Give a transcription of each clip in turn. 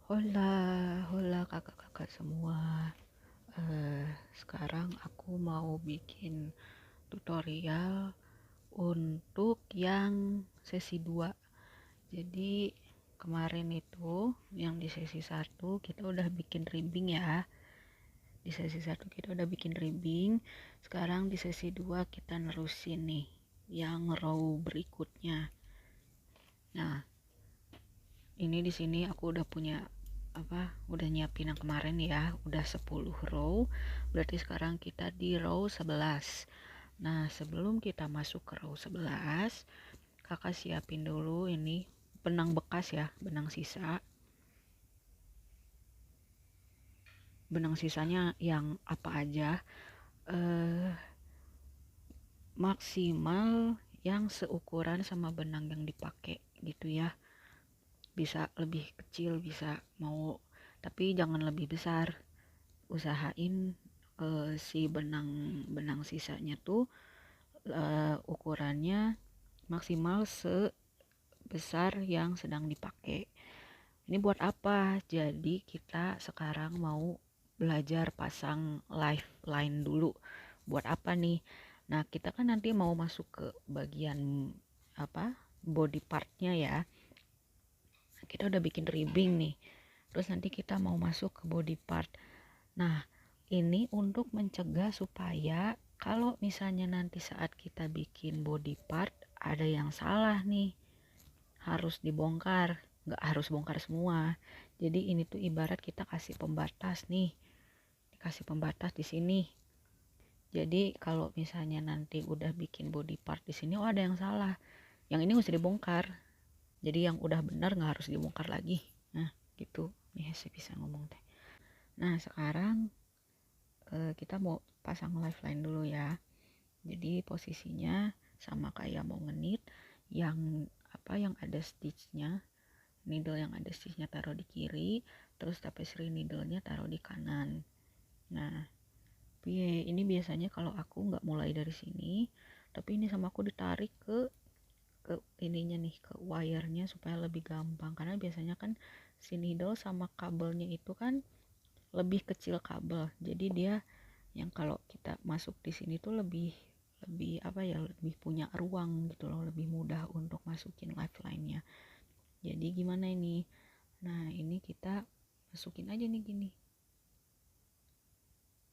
Hola, hola kakak-kakak semua. Sekarang aku mau bikin tutorial untuk yang sesi 2. Jadi kemarin itu yang di sesi 1 kita udah bikin ribbing ya. Di sesi 1 kita udah bikin ribbing. Sekarang di sesi 2 kita nerusin nih yang row berikutnya. Nah, ini di sini aku udah punya udah nyiapin yang kemarin ya, udah 10 row. Berarti sekarang kita di row 11. Nah, sebelum kita masuk ke row 11, kakak siapin dulu ini benang bekas ya, benang sisa. Benang sisanya yang apa aja? Maksimal yang seukuran sama benang yang dipakai gitu ya. Bisa lebih kecil, bisa mau, tapi jangan lebih besar. Usahain si benang sisanya tuh ukurannya maksimal sebesar yang sedang dipakai. Ini buat apa? Jadi kita sekarang mau belajar pasang lifeline dulu. Buat apa nih? Nah, kita kan nanti mau masuk ke bagian body partnya ya. Kita udah bikin ribbing nih. Terus nanti kita mau masuk ke body part. Nah, ini untuk mencegah supaya kalau misalnya nanti saat kita bikin body part ada yang salah nih, harus dibongkar. Nggak harus bongkar semua. Jadi ini tuh ibarat kita kasih pembatas nih. Dikasih pembatas di sini. Jadi kalau misalnya nanti udah bikin body part di sini, ada yang salah. Yang ini mesti dibongkar. Jadi yang udah benar nggak harus dibongkar lagi. Nah, gitu. Nih saya bisa ngomong teh. Nah, sekarang kita mau pasang lifeline dulu ya. Jadi posisinya sama kayak mau ngenit, yang yang ada stitchnya, needle yang ada stitchnya taruh di kiri, terus tapestry needle-nya taruh di kanan. Nah, ini biasanya kalau aku nggak mulai dari sini, tapi ini sama aku ditarik ke ininya nih, ke wire-nya supaya lebih gampang, karena biasanya kan si needle sama kabelnya itu kan lebih kecil kabel, jadi dia yang kalau kita masuk di sini tuh lebih lebih lebih punya ruang gitu loh, lebih mudah untuk masukin lifeline-nya. Jadi gimana ini? Nah, ini kita masukin aja nih gini,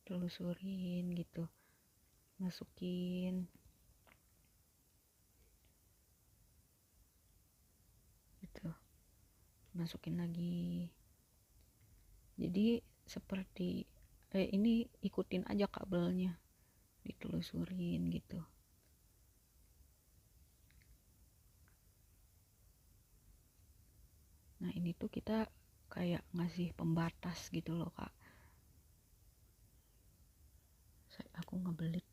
telusurin gitu, masukin gitu, masukin lagi. Jadi seperti ini ikutin aja kabelnya, ditelusurin gitu. Nah, ini tuh kita kayak ngasih pembatas gitu loh kak. Aku ngebelit.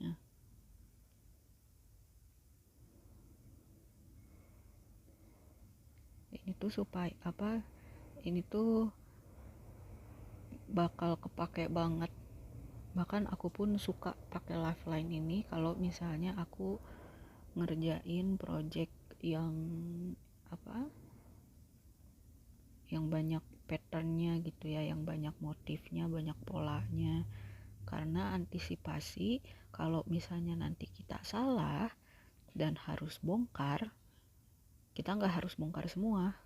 Nah, ini tuh supaya ini tuh bakal kepake banget. Bahkan aku pun suka pakai lifeline ini kalau misalnya aku ngerjain project yang yang banyak patternnya gitu ya, yang banyak motifnya, banyak polanya. Karena antisipasi kalau misalnya nanti kita salah dan harus bongkar, kita nggak harus bongkar semua,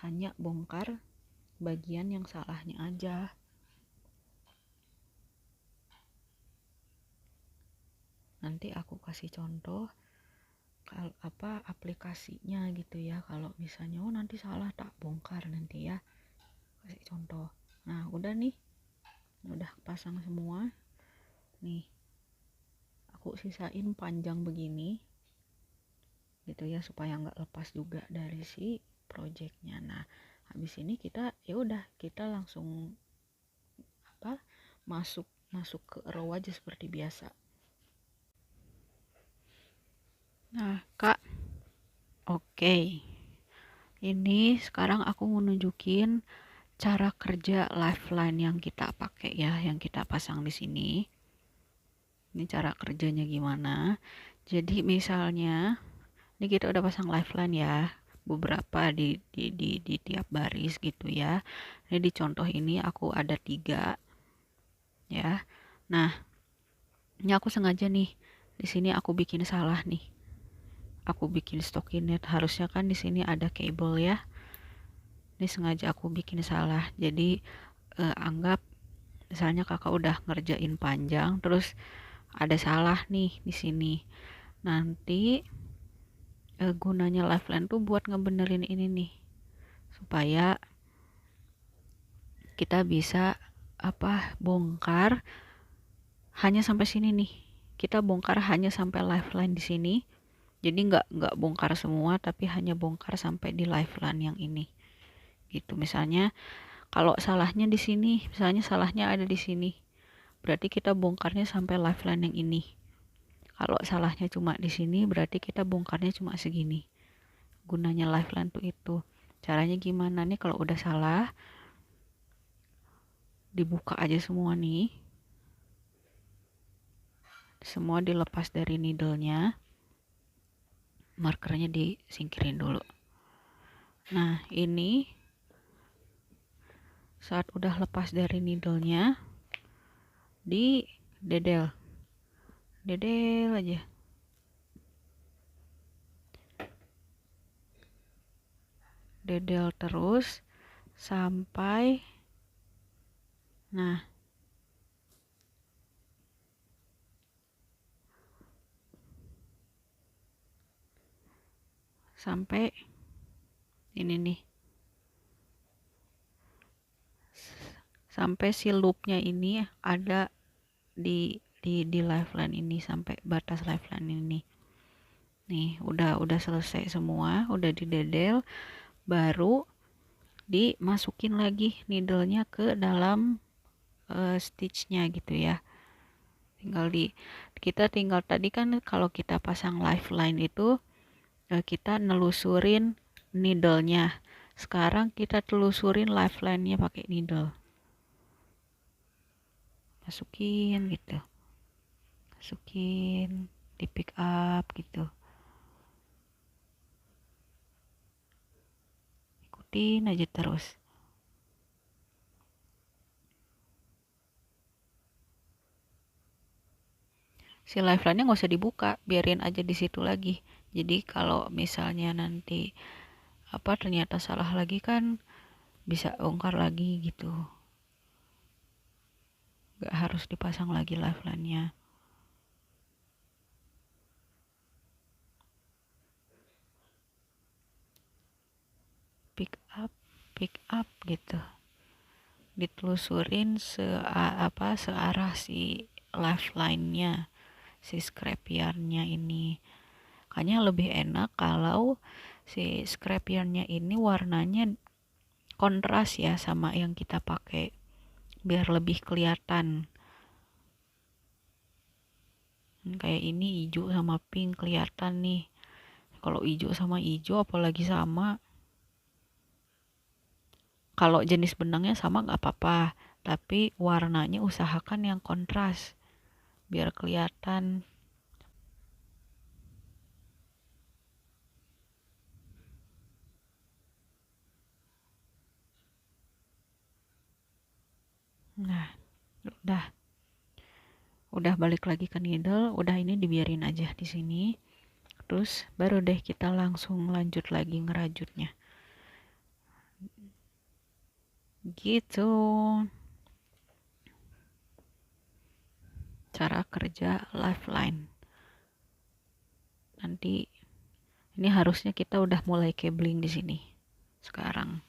hanya bongkar bagian yang salahnya aja. Nanti aku kasih contoh kalau aplikasinya gitu ya, kalau misalnya nanti salah tak bongkar nanti ya, kasih contoh. Nah, udah nih, udah pasang semua nih, aku sisain panjang begini gitu ya, supaya nggak lepas juga dari si projectnya. Nah, habis ini kita ya udah, kita langsung masuk ke row aja seperti biasa. Nah kak, oke, ini sekarang aku mau nunjukin cara kerja lifeline yang kita pakai ya, yang kita pasang di sini. Ini cara kerjanya gimana. Jadi misalnya ini kita udah pasang lifeline ya, beberapa di tiap baris gitu ya. Ini di contoh ini aku ada 3 ya. Nah, ini aku sengaja nih, di sini aku bikin salah nih. Aku bikin stocking net, harusnya kan di sini ada kabel ya. Ini sengaja aku bikin salah. Jadi anggap misalnya kakak udah ngerjain panjang, terus ada salah nih di sini. Nanti gunanya lifeline tuh buat ngebenerin ini nih, supaya kita bisa bongkar hanya sampai sini nih. Kita bongkar hanya sampai lifeline di sini. Jadi nggak bongkar semua, tapi hanya bongkar sampai di lifeline yang ini. Gitu. Misalnya kalau salahnya di sini, misalnya salahnya ada di sini, berarti kita bongkarnya sampai lifeline yang ini. Kalau salahnya cuma di sini, berarti kita bongkarnya cuma segini. Gunanya lifeline tuh itu. Caranya gimana nih kalau udah salah? Dibuka aja semua nih. Semua dilepas dari needle-nya. Markernya disingkirin dulu. Nah, ini saat udah lepas dari needle-nya, di dedel aja. Dedel terus sampai sampai ini nih, sampai si loopnya ini ada di lifeline ini, sampai batas lifeline ini nih. Udah selesai semua, udah didedel, baru dimasukin lagi needle-nya ke dalam stitch-nya gitu ya. Kita tinggal tadi kan kalau kita pasang lifeline itu kita nelusurin needle-nya. Sekarang kita telusurin lifeline-nya pakai needle. Masukin gitu. Masukin, di pick up gitu. Ikutin aja terus. Si lifeline-nya nggak usah dibuka, biarin aja di situ lagi. Jadi kalau misalnya nanti ternyata salah lagi kan bisa bongkar lagi gitu. Nggak harus dipasang lagi lifeline-nya. Pick up gitu. Ditelusurin searah si lifeline-nya, si scrap yarn-nya ini. Kayaknya lebih enak kalau si scrap yarn-nya ini warnanya kontras ya sama yang kita pakai, biar lebih kelihatan. Kayak ini hijau sama pink kelihatan nih. Kalau hijau sama hijau apalagi sama. Kalau jenis benangnya sama nggak apa-apa, tapi warnanya usahakan yang kontras biar kelihatan. Nah, udah balik lagi ke needle, udah ini dibiarin aja di sini. Terus baru deh kita langsung lanjut lagi ngerajutnya. Gitu. Cara kerja lifeline. Nanti ini harusnya kita udah mulai cabling di sini sekarang.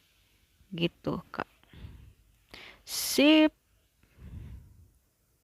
Gitu, Kak. Sip.